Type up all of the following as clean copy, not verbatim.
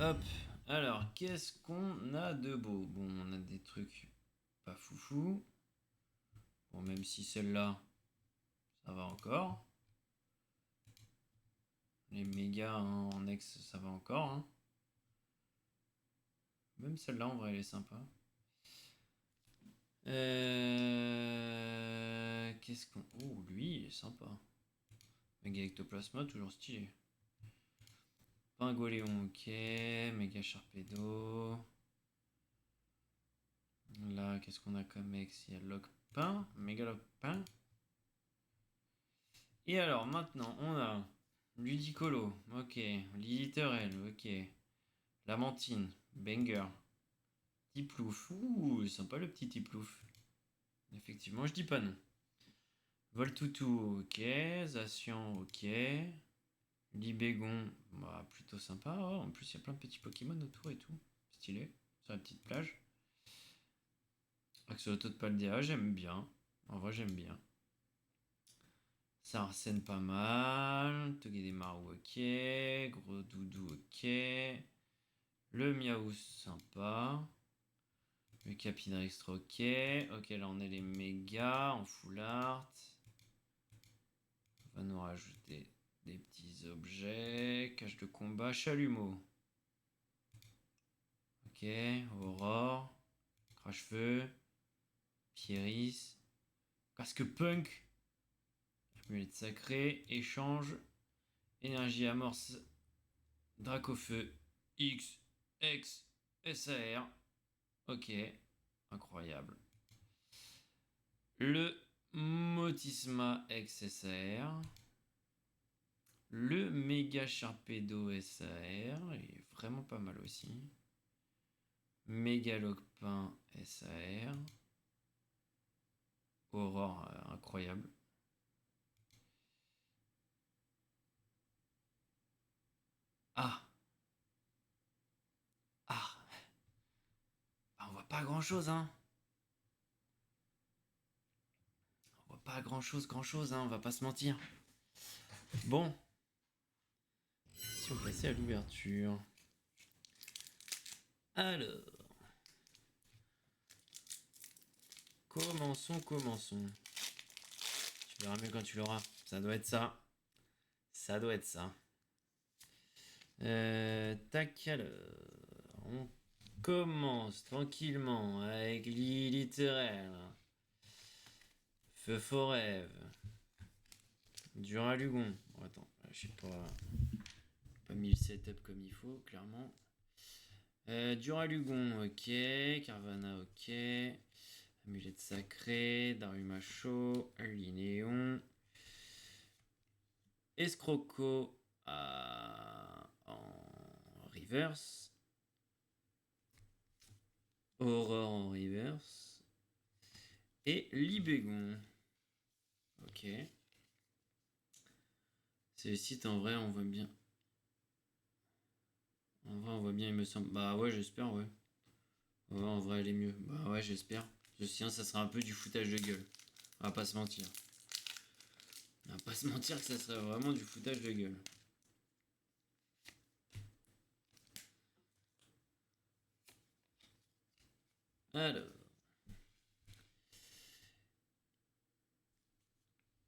Hop, alors qu'est-ce qu'on a de beau? Bon, on a des trucs pas foufou. Bon, même si celle-là, ça va encore. Les méga hein, en ex, ça va encore. Hein. Même celle-là, en vrai, elle est sympa. Qu'est-ce qu'on. Oh, lui, il est sympa. Méga ectoplasma, toujours stylé. Pingoléon, ok. Méga Sharpedo. Là, qu'est-ce qu'on a comme ex? Il y a Lockpin, Méga Lockpin. Et alors, maintenant, on a Ludicolo, ok. Liliterel, ok. Lamantine, banger. Tiplouf, ouh, sympa le petit Tiplouf. Effectivement, je dis pas non. Voltoutou, ok. Zacian, ok. Libégon, bah, plutôt sympa. Oh, en plus, il y a plein de petits Pokémon autour et tout. Stylé, sur la petite plage. Axolotl de Paldea, j'aime bien. En vrai, j'aime bien. Sarcène, pas mal. Togedemaru, ok. Gros Doudou, ok. Le Miaou, sympa. Le Capineur Extra, ok. Ok, là, on est les mégas en full art. On va nous rajouter des petits objets. Cache de combat, chalumeau. Ok, Aurore. Crache-feu. Pieris. Casque punk. Amulette sacrée. Échange. Énergie amorce. Dracofeu. X. X. SAR. Ok. Incroyable. Le Motisma XSR. Le Méga Sharpedo SAR. Il est vraiment pas mal aussi. Mégalopin SAR. Aurore, incroyable. Ah! Ah! Bah, on voit pas grand chose, hein! On voit pas grand chose, hein, on va pas se mentir. Bon, si on passait à l'ouverture. Alors, commençons. Tu verras mieux quand tu l'auras. Ça doit être ça. Ça doit être ça. Tac, alors. On commence tranquillement avec l'illittéraire. Feu Forève. Duralugon. Bon, attends, je sais pas mis le setup comme il faut, clairement. Duralugon, ok. Carvana, ok. Amulette sacrée. Darumacho. Linéon. Escroco en reverse. Aurore en reverse. Et Libégon. Ok. C'est le site en vrai, on voit bien. En vrai, on voit bien, il me semble. Bah ouais, j'espère, ouais. Ouais, en vrai, elle est mieux. Bah ouais, j'espère. Sinon, ça sera un peu du foutage de gueule. On va pas se mentir. On va pas se mentir que ça serait vraiment du foutage de gueule. Alors.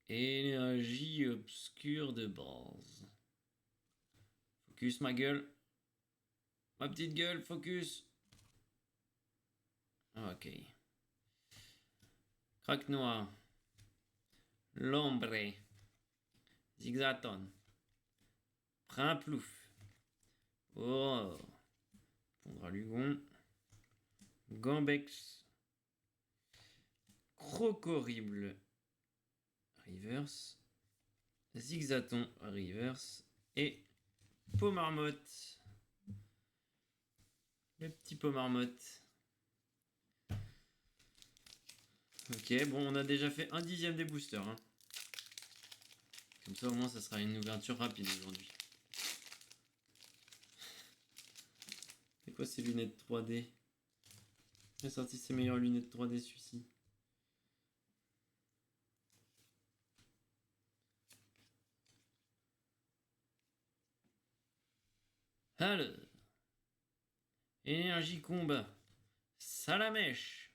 Énergie obscure de base. Focus ma gueule. Ma petite gueule, focus. Ok. Craque noir. L'ombre. Zigzaton. Primplouf. Oh. Pondra Lugon. Gambex. Crocorrible. Reverse. Zigzaton. Reverse. Et Pomarmotte. Le petit Pomarmotte. Ok, bon, on a déjà fait un dixième des boosters. Hein. Comme ça, au moins, ça sera une ouverture rapide aujourd'hui. C'est quoi ces lunettes 3D? Il a sorti ses meilleures lunettes 3D, celui-ci. Alors. Énergie combat. Salamèche.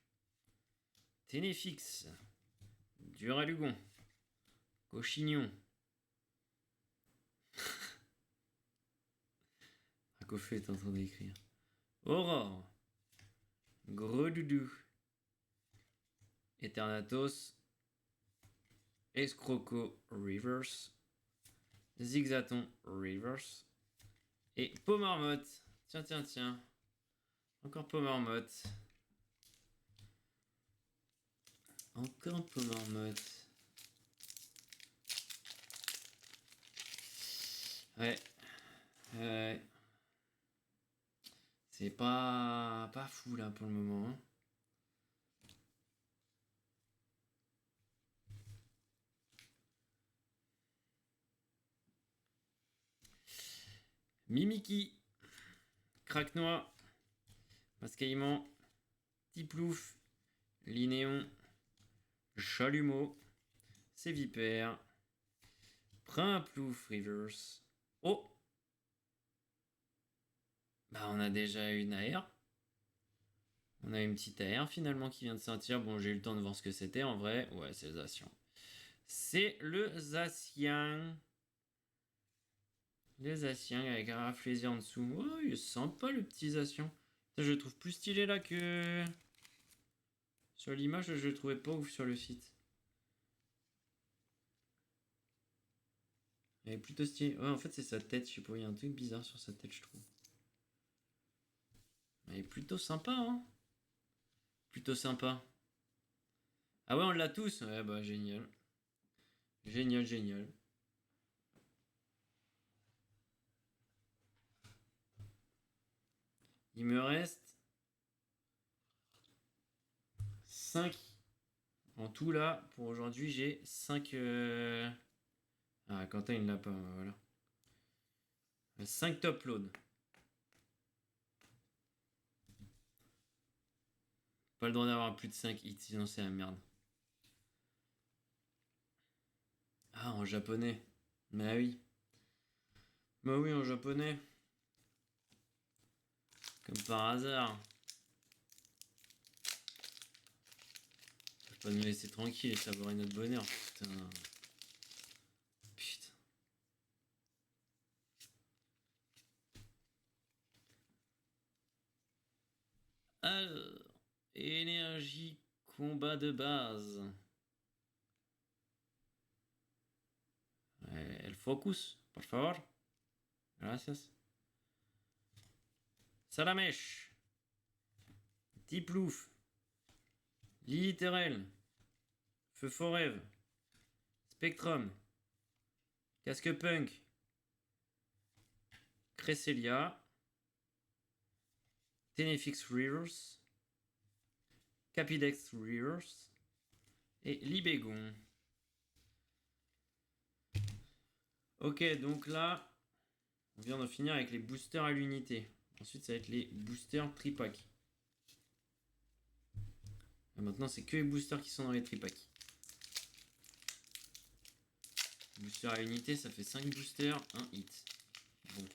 Ténéfix. Duralugon. Cochignon. Akofeu est en train d'écrire. Aurore. Gros doudou. Eternatos. Escroco Reverse. Zigzaton Reverse. Et Pomarmotte. Tiens, tiens, tiens. Encore Pomarmotte. Encore Pomarmotte. Ouais. C'est pas fou là pour le moment. Hein. Mimiki. Craque-noix. Mascaillement. Tiplouf. Linéon. Chalumeau. Sévipère. Primplouf Reverse. Oh! Bah on a déjà une AR. On a une petite AR finalement qui vient de sortir. Bon, j'ai eu le temps de voir ce que c'était en vrai. Ouais, c'est le Zacian. C'est le Zacian. Le Zacian avec un raflésier en dessous. Oh, il est sympa le petit Zacian. Je le trouve plus stylé là que... Sur l'image, je le trouvais pas ouf sur le site. Il est plutôt stylé. Ouais, en fait, c'est sa tête. Je sais pas, il y a un truc bizarre sur sa tête, je trouve. Il est plutôt sympa, hein. Plutôt sympa. Ah ouais, on l'a tous. Ouais, bah, génial. Génial, génial. Il me reste 5. En tout, là, pour aujourd'hui, j'ai 5... Ah, Quentin, il l'a pas, voilà. 5 top load. Pas le droit d'avoir plus de 5 hits, sinon c'est la merde. Ah, en japonais. Bah oui. Bah oui, en japonais. Comme par hasard. Je peux pas nous laisser tranquille et savourer notre bonheur, putain. Putain. Alors, énergie combat de base. El focus, por favor. Gracias. Salamèche. Tiplouf. Liliterel. Feu Forève. Spectrum. Casque Punk. Cresselia. Tenefix Rivers. Capidex Rivers. Et Libégon. Ok, donc là, on vient d'en finir avec les boosters à l'unité. Ensuite, ça va être les boosters tripack. Et maintenant, c'est que les boosters qui sont dans les tripacks. Booster à l'unité, ça fait 5 boosters, 1 hit. Bon.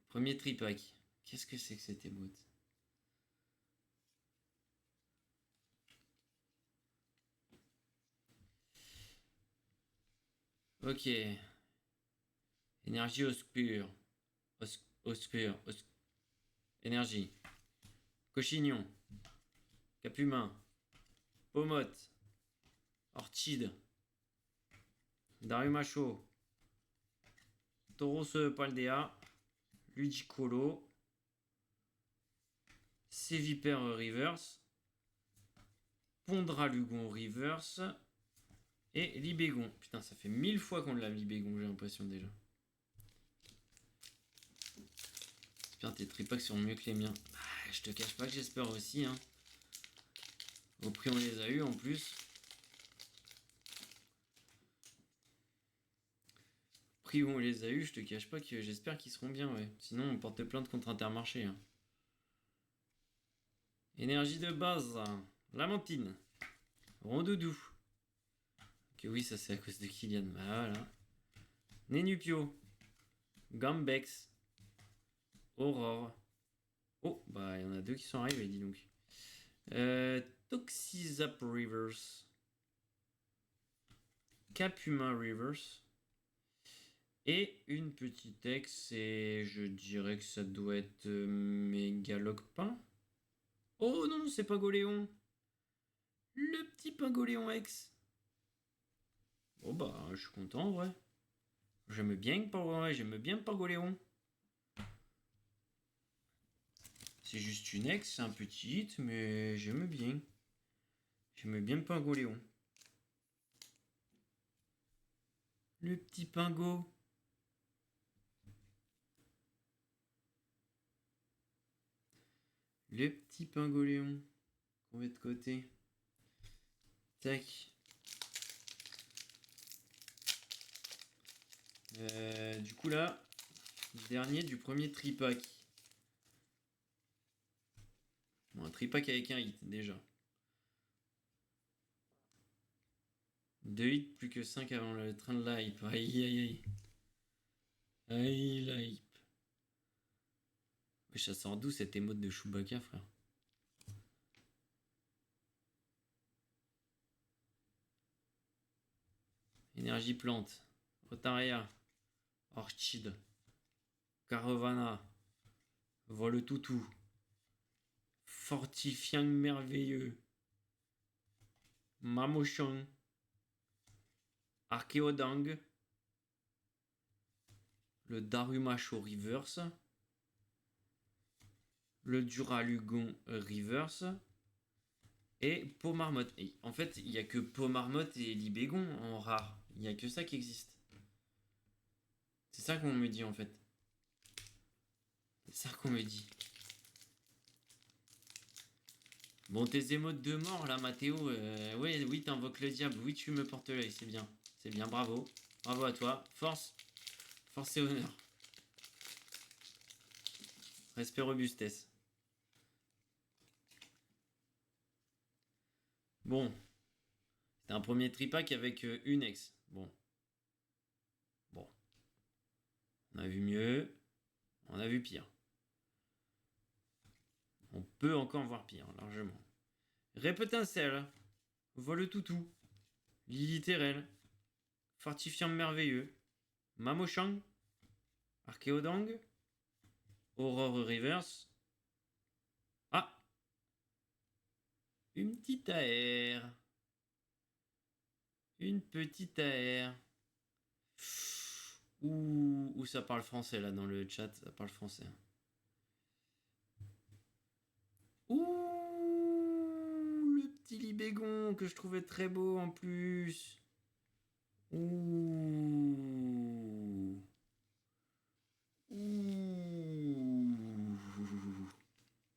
Premier tripack. Qu'est-ce que c'est que cette émote? Ok. Énergie obscure. Obscure. Énergie. Cochignon. Capumain. Pomote. Orchide. Darumacho. Tauros Paldea. Ludicolo. Sévipère Reverse. Pondralugon Reverse. Et Libégon. Putain, ça fait 1000 fois qu'on l'a Libégon, j'ai l'impression déjà. J'espère que tes tripacks sont mieux que les miens. Ah, je te cache pas que j'espère aussi. Hein. Au prix on les a eu en plus. Au prix où on les a eu, je te cache pas que j'espère qu'ils seront bien, ouais. Sinon on porte plainte contre Intermarché. Hein. Énergie de base. Lamantine. Rondoudou. Que oui, ça c'est à cause de Kylian. Bah voilà. Nénupio. Gambex. Aurore. Oh, bah il y en a deux qui sont arrivés, dis donc. Toxizap Rivers. Capuma Rivers. Et une petite ex, et je dirais que ça doit être Mégalocpin. Oh non, c'est Pingoléon. Le petit Pingoléon ex. Oh bah, je suis content en vrai. J'aime bien Pingoléon. C'est juste une ex, c'est un petit hit, mais j'aime bien. J'aime bien Pingoléon. Le petit Pingo. Le petit Pingoléon. Qu'on met de côté. Tac. Du coup là, dernier du premier tripack. Bon, un tripack avec un hit déjà. 2 hits, plus que 5 avant le train de la hype. Aïe aïe aïe. Aïe la hype. Mais ça sort d'où cette émote de Chewbacca, frère? Énergie plante. Rotaria. Orchid. Caravana. Vol toutou. Fortifiant merveilleux. Mamochon. Archéodang. Le Darumacho Reverse. Le Duralugon Reverse. Et Pomarmotte. Et en fait, il n'y a que Pomarmotte et Libégon en rare. Il n'y a que ça qui existe. C'est ça qu'on me dit en fait. C'est ça qu'on me dit. Bon, tes émotes de mort là, Mathéo. Ouais, oui, t'invoques le diable. Oui, tu me portes l'œil. C'est bien. C'est bien, bravo. Bravo à toi. Force. Force et honneur. Respect robustesse. Bon. C'était un premier tripack avec une ex. Bon. Bon. On a vu mieux. On a vu pire. On peut encore voir pire, largement. Répétincelle. Vol toutou. Lilithérel. Fortifiant merveilleux. Mamochang. Archéodang. Aurore Reverse. Ah, une petite AR. Une petite AR. Ouh, ça parle français là dans le chat, ça parle français. Ouh, le petit Libégon que je trouvais très beau en plus. Ouh. Ouh.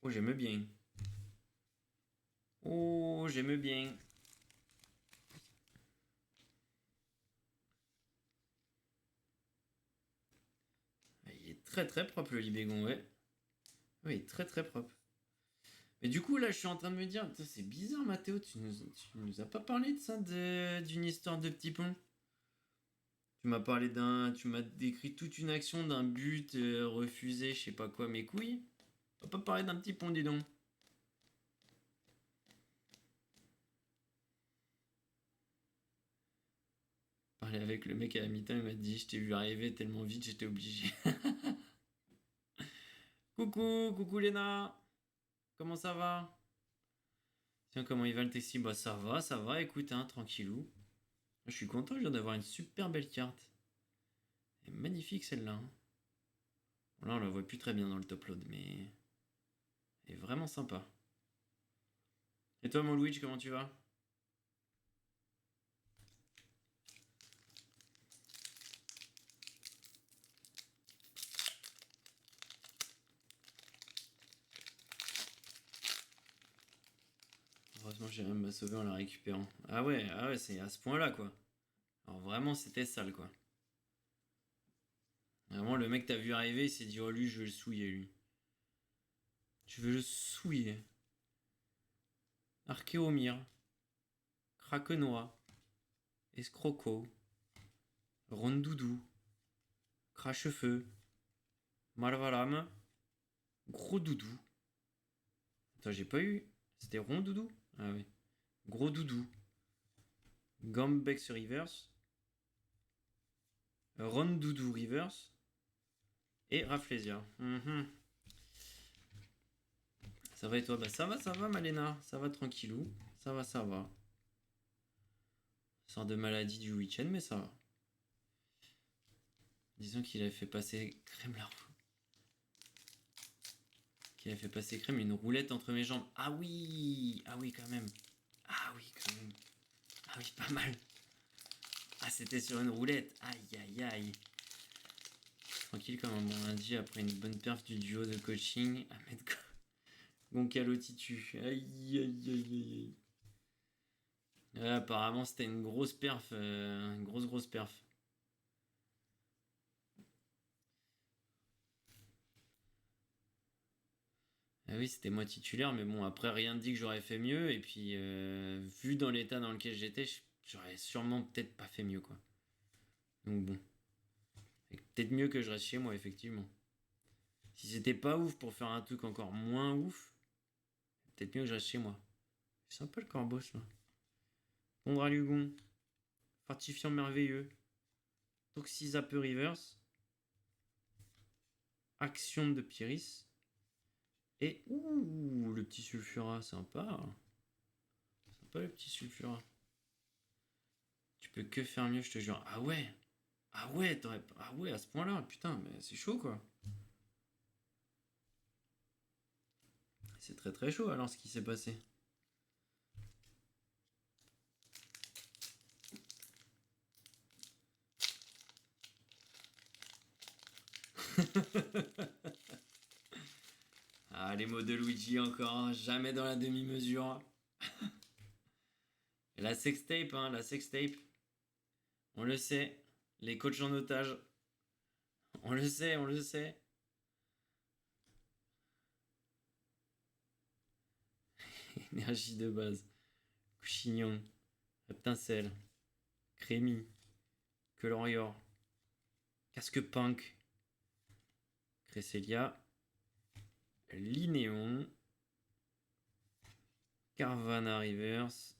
Oh, j'aime bien. Oh, j'aime bien. Il est très très propre le Libégon, ouais. Oui, très très propre. Mais du coup, là, je suis en train de me dire, c'est bizarre, Mathéo, tu nous as pas parlé de ça, d'une histoire de petit pont. Tu m'as décrit toute une action d'un but refusé, je sais pas quoi, mes couilles. On va pas parler d'un petit pont, dis donc. Parler avec le mec à la mi-temps, il m'a dit, je t'ai vu arriver tellement vite, j'étais obligé. Coucou Léna. Comment ça va? Tiens, comment il va le taxi? Bah ça va, écoute, hein, tranquillou. Je suis content, je viens d'avoir une super belle carte. Elle est magnifique celle-là, hein. Bon, là, on la voit plus très bien dans le top load, mais elle est vraiment sympa. Et toi, mon Luigi, comment tu vas? Heureusement, j'ai même ma sauvé en la récupérant. Ah ouais, c'est à ce point-là, quoi. Alors vraiment, c'était sale, quoi. Vraiment, le mec t'a vu arriver, il s'est dit, oh lui, je veux le souiller, lui. Je veux le souiller. Archéomir. Krakenois. Escroco. Rondoudou. Crachefeu. Malvalam. Gros doudou. Attends, j'ai pas eu. C'était rond doudou? Ah ouais. Gros doudou. Gambex reverse. Ron doudou reverse. Et Rafflesia. Ça va et toi? Bah ça va Malena. Ça va tranquillou. Ça va, ça va. Sort de maladie du week-end, mais ça va. Disons qu'il a fait passer crème la roue. Qu'il a fait passer crème une roulette entre mes jambes. Ah oui! Ah oui quand même. Ah oui quand même. Ah oui, pas mal. Ah, c'était sur une roulette. Aïe aïe aïe. Tranquille comme un bon lundi après une bonne perf du duo de coaching. Ahmed Goncalo Titu. Aïe aïe aïe aïe. Apparemment c'était une grosse perf. Une grosse perf. Ah oui, c'était moi titulaire, mais bon, après rien ne dit que j'aurais fait mieux. Et puis, vu dans l'état dans lequel j'étais, j'aurais sûrement peut-être pas fait mieux, quoi. Donc bon. Peut-être mieux que je reste chez moi, effectivement. Si c'était pas ouf pour faire un truc encore moins ouf, peut-être mieux que je reste chez moi. C'est sympa le corbeau, là. Pondralugon. Fortifiant merveilleux. Toxizappe reverse. Action de Pyris. Et ouh, le petit sulfura, sympa. Sympa le petit sulfura. Tu peux que faire mieux, je te jure. Ah ouais. Ah ouais, ah ouais, à ce point-là, putain, mais c'est chaud quoi. C'est très très chaud alors ce qui s'est passé. Ah, les mots de Luigi encore, hein, jamais dans la demi-mesure. Et la sextape, hein, la sextape. On le sait, les coachs en otage. On le sait, on le sait. Énergie de base. Couchignon. Reptincelle. Crémy. Colorior. Casque punk. Cresselia. Linéon. Carvana Reverse.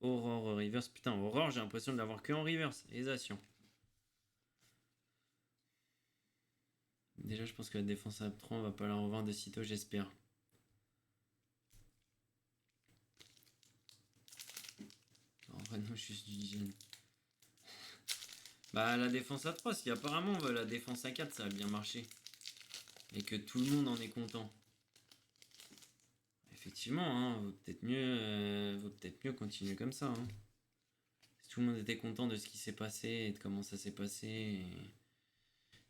Aurore Reverse. Putain, Aurore, j'ai l'impression de l'avoir que en reverse. Hésation. Déjà, je pense que la défense à 3, on va pas la revoir de sitôt, j'espère. En vrai, non, juste du hygiène. Bah, la défense à 3, si apparemment la défense à 4, ça a bien marché. Et que tout le monde en est content. Effectivement, hein, vaut peut-être mieux continuer comme ça. Hein. Si tout le monde était content de ce qui s'est passé et de comment ça s'est passé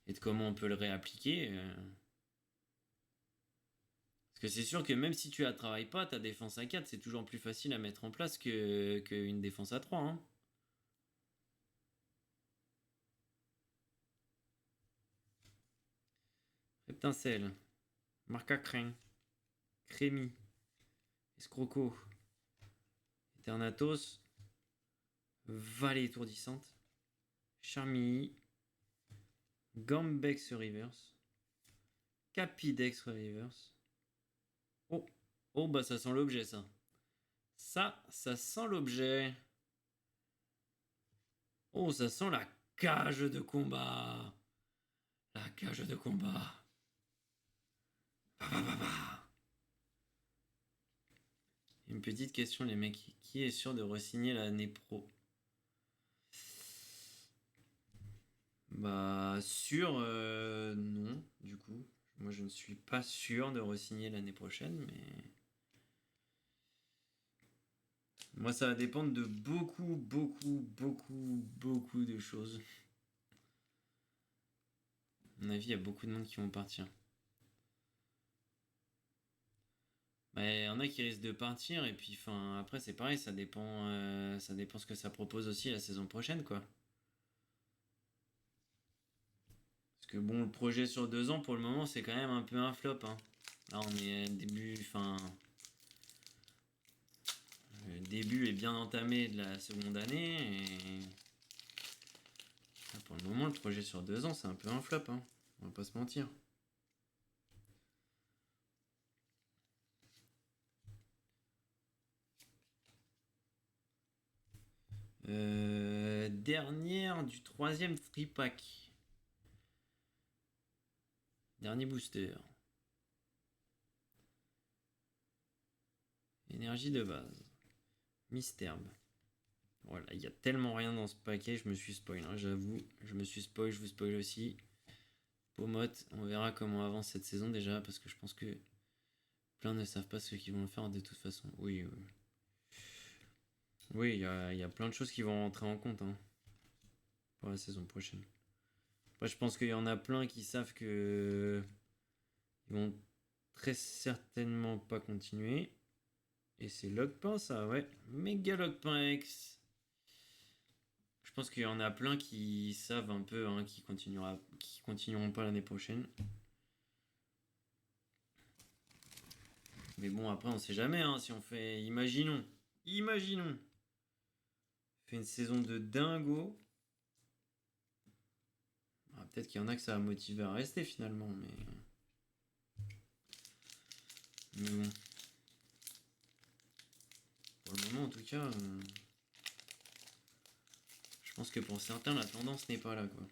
et de comment on peut le réappliquer. Parce que c'est sûr que même si tu la travailles pas, ta défense à 4, c'est toujours plus facile à mettre en place qu'une défense à 3. Hein. Reptincelle, Marcacrin, Crémy, Escroco, Eternatos, Vallée étourdissante, Charmilly, Gambex Reverse, Capidex Reverse. Oh, oh bah ça sent l'objet ça. Ça sent l'objet. Oh, ça sent la cage de combat. La cage de combat. Bah, bah, bah, bah. Une petite question les mecs. Qui est sûr de re-signer l'année pro? Bah sûr, non, du coup. Moi je ne suis pas sûr de re-signer l'année prochaine, mais... Moi ça va dépendre de beaucoup de choses. À mon avis, il y a beaucoup de monde qui vont partir. Bah, il y en a qui risquent de partir, et puis après c'est pareil, ça dépend ce que ça propose aussi la saison prochaine, quoi. Parce que bon, le projet sur 2 ans, pour le moment, c'est quand même un peu un flop. Hein. Là, on est le début est bien entamé de la seconde année, et là, pour le moment, le projet sur 2 ans, c'est un peu un flop. Hein. On va pas se mentir. Dernière du 3e tripack. Dernier booster. Énergie de base. Misterbe. Voilà, il y a tellement rien dans ce paquet, je me suis spoil, hein, j'avoue. Je me suis spoil, je vous spoil aussi. Pomote, on verra comment avance cette saison déjà, parce que je pense que plein ne savent pas ce qu'ils vont faire de toute façon. Oui, oui, il y a plein de choses qui vont rentrer en compte hein, pour la saison prochaine. Moi, je pense qu'il y en a plein qui savent que ils vont très certainement pas continuer. Et c'est Logpain ça, ouais. Méga Logpain X. Je pense qu'il y en a plein qui savent un peu, hein, qui continueront pas l'année prochaine. Mais bon, après, on sait jamais, hein, si on fait... Imaginons. On fait une saison de dingo. Ah, peut-être qu'il y en a que ça va motiver à rester finalement, mais... Mais bon. Pour le moment, en tout cas... Je pense que pour certains, la tendance n'est pas là, quoi.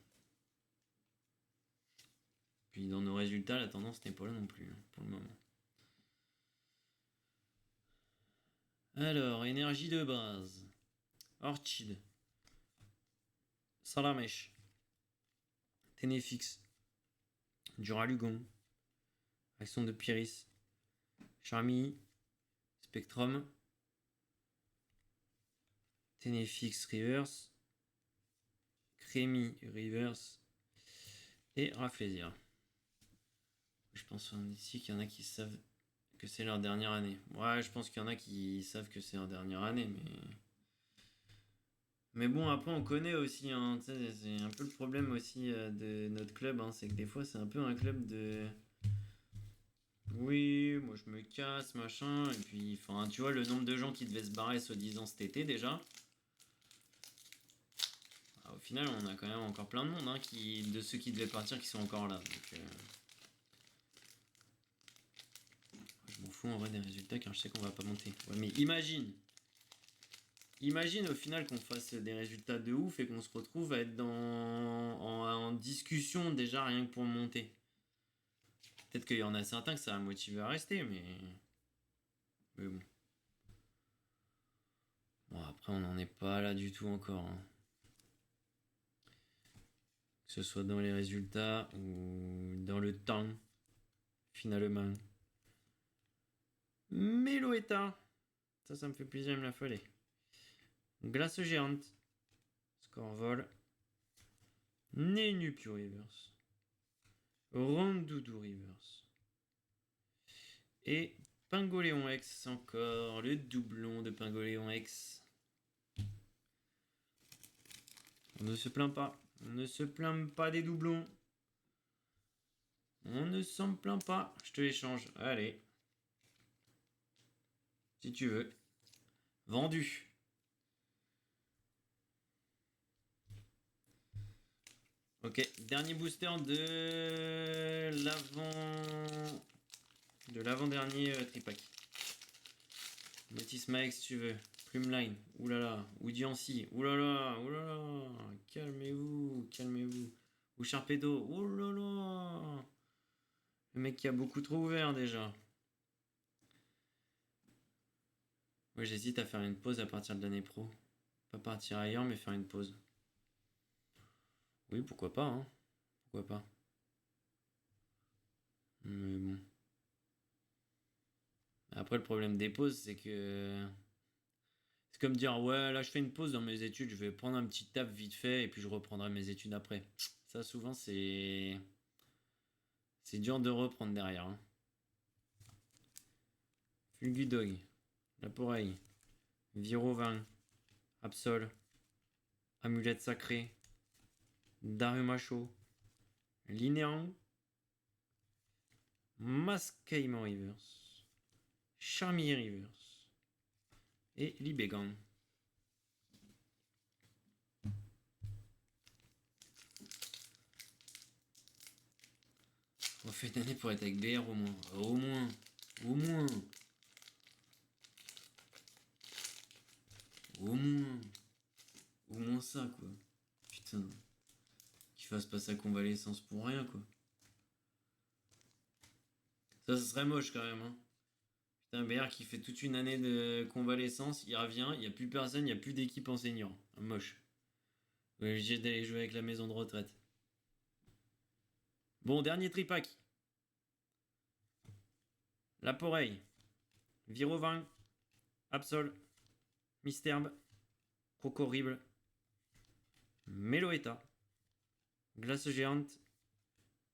Puis dans nos résultats, la tendance n'est pas là non plus, hein, pour le moment. Alors, énergie de base. Orchid. Salamèche. Ténéfix. Duralugon. Action de Pyrrhis. Charmy. Spectrum. Ténéfix Reverse. Crémy Reverse. Et Rafflesia. Je pense ici qu'il y en a qui savent que c'est leur dernière année. Ouais, je pense qu'il y en a qui savent que c'est leur dernière année, mais... Mais bon, après, on connaît aussi, hein, c'est un peu le problème aussi de notre club, hein, c'est que des fois, c'est un peu un club de... Oui, moi je me casse, machin, et puis, enfin, tu vois, le nombre de gens qui devaient se barrer soi-disant cet été, déjà. Ah, au final, on a quand même encore plein de monde, hein, de ceux qui devaient partir, qui sont encore là, donc... Je m'en fous en vrai des résultats, car je sais qu'on va pas monter. Ouais, mais Imagine au final qu'on fasse des résultats de ouf et qu'on se retrouve à être en discussion déjà rien que pour monter. Peut-être qu'il y en a certains que ça va motiver à rester, mais bon. Bon, après, on n'en est pas là du tout encore, hein. Que ce soit dans les résultats ou dans le temps, finalement. Meloetta. Ça me fait plaisir, il me l'a fallu. Glace géante. Scorvol. Nenupio Reverse. Rondoudou Reverse. Et Pingoléon X, encore le doublon de Pingoléon X. On ne se plaint pas. On ne se plaint pas des doublons. On ne s'en plaint pas. Je te l'échange. Allez. Si tu veux. Vendu. Ok, dernier booster de l'avant-dernier tripack. Notice Max si tu veux. Plumeline, oulala. Audiency, oulala, oulala. Calmez-vous, calmez-vous. Ou Sharpedo, oulala. Le mec qui a beaucoup trop ouvert déjà. Moi j'hésite à faire une pause à partir de l'année pro. Pas partir ailleurs mais faire une pause. Oui, pourquoi pas, hein. Pourquoi pas. Mais bon. Après le problème des pauses c'est que... C'est comme dire ouais là je fais une pause dans mes études, je vais prendre un petit taf vite fait et puis je reprendrai mes études après. Ça souvent c'est... C'est dur de reprendre derrière, hein. Fulgudog. Laporeille. Virovin. Absol. Amulette sacrée. Darumacho. Linéan. Mascaïman Reverse. Charmier Reverse. Et Libégan. On fait une année pour être avec BR au moins. Au moins. Au moins. Au moins. vraiment ça, quoi. Putain. Qu'il fasse pas sa convalescence pour rien, quoi. Ça serait moche, quand même, hein. Putain, BR qui fait toute une année de convalescence, il revient, il n'y a plus personne, il n'y a plus d'équipe enseignant. Moche. On est obligé d'aller jouer avec la maison de retraite. Bon, dernier tripack. La Poreille. Virovin. Absol. Misterbe. Croco horrible. Meloetta. Glace géante.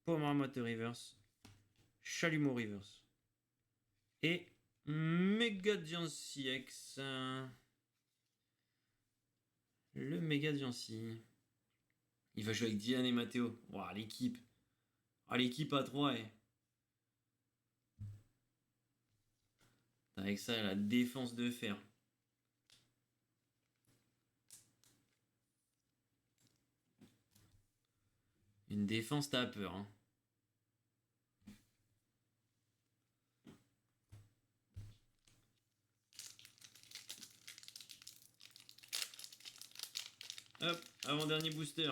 Pomarmotte reverse. Chalumeau reverse. Et Megadiancy X. Le Megadiancy. Il va jouer avec Diane et Matteo. Wow, l'équipe. Ah, l'équipe à 3, eh. Avec ça, la défense de fer. Une défense, t'as peur, hein. Hop, avant-dernier booster.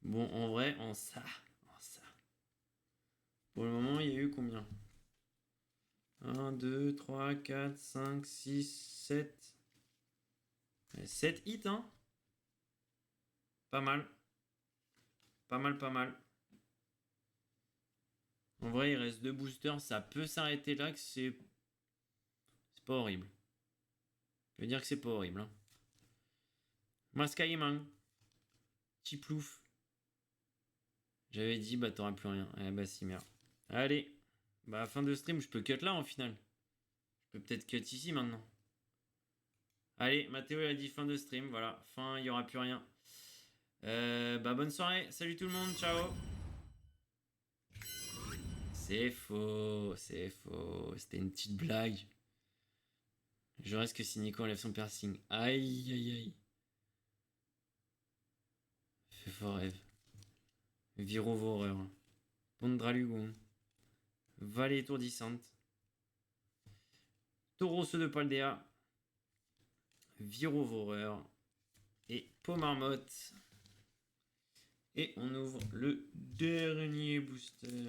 Bon, en vrai, en ça. Pour le moment, il y a eu combien? 1, 2, 3, 4, 5, 6, 7. 7 hits, hein? Pas mal. Pas mal. En vrai, il reste 2 boosters. Ça peut s'arrêter là, que c'est pas horrible. Je veux dire que c'est pas horrible, hein. Mascaïman. Tiplouf. J'avais dit, bah t'auras plus rien. Eh bah si, merde. Allez. Bah fin de stream, je peux cut là en final. Je peux peut-être cut ici maintenant. Allez, Mathéo il a dit fin de stream. Voilà, fin, il n'y aura plus rien. Bah bonne soirée. Salut tout le monde, ciao. C'est faux. C'était une petite blague. Je reste que si Nico enlève son piercing. Aïe. Fais fort rêve. Viro horreur. Pondralugon. Vallée étourdissante. Tauros de Paldea. Viro horreur. Et Pomarmotte. Et on ouvre le dernier booster.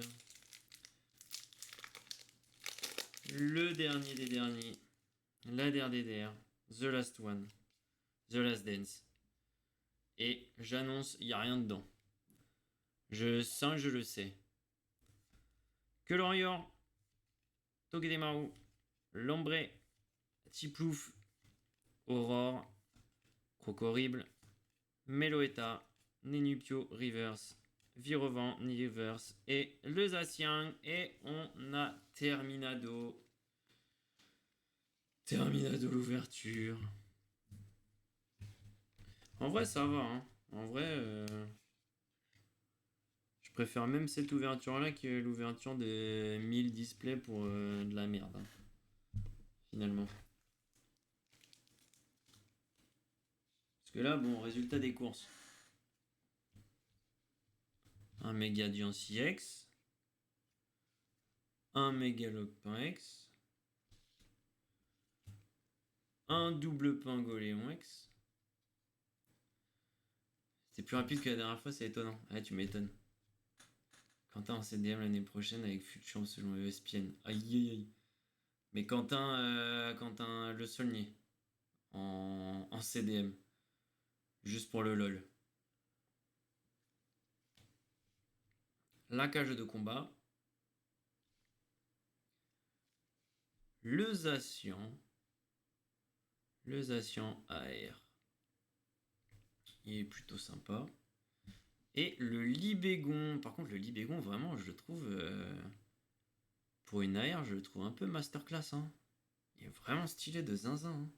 Le dernier des derniers. La dernière. The Last One. The Last Dance. Et j'annonce, il n'y a rien dedans. Je sens, je le sais. Que Lorior. Togedemaru. Lombre. Tiplouf. Aurore. Croco horrible. Meloetta. Nenupio Reverse. Virevent Reverse. Et le Zacian. Et on a Terminado. Terminado l'ouverture. En vrai, ça va, hein. En vrai, je préfère même cette ouverture-là que l'ouverture des 1000 displays pour de la merde, hein, finalement. Parce que là, bon, résultat des courses. Un Megadiancy X. Un Megaloc.x. Un double Pingoléon X. C'est plus rapide que la dernière fois, c'est étonnant. Ah, tu m'étonnes. Quentin en CDM l'année prochaine avec Futchamp selon ESPN. Aïe. Mais Quentin Le Saulnier en CDM. Juste pour le LOL. La cage de combat. Le Zacian. Le Zacian AR. Il est plutôt sympa. Et le Libégon. Par contre, le Libégon, vraiment, je le trouve... pour une AR, je le trouve un peu masterclass, hein. Il est vraiment stylé de zinzin, hein.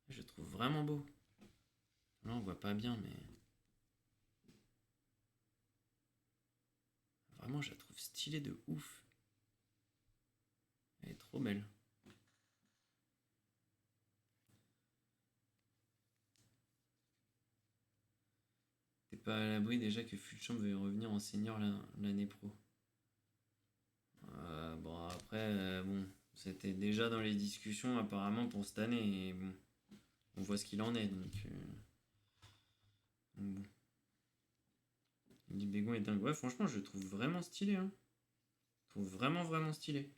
Je le trouve vraiment beau. Là, on voit pas bien, mais... Vraiment, je la trouve stylée de ouf. Elle est trop belle. T'es pas à l'abri déjà que Fulchamp veuille revenir en senior l'année pro. Après, bon, c'était déjà dans les discussions apparemment pour cette année. Et bon, on voit ce qu'il en est. Donc bon. Il dit Bégon est dingue. Ouais, franchement, je le trouve vraiment stylé. Hein. Je le trouve vraiment, vraiment stylé.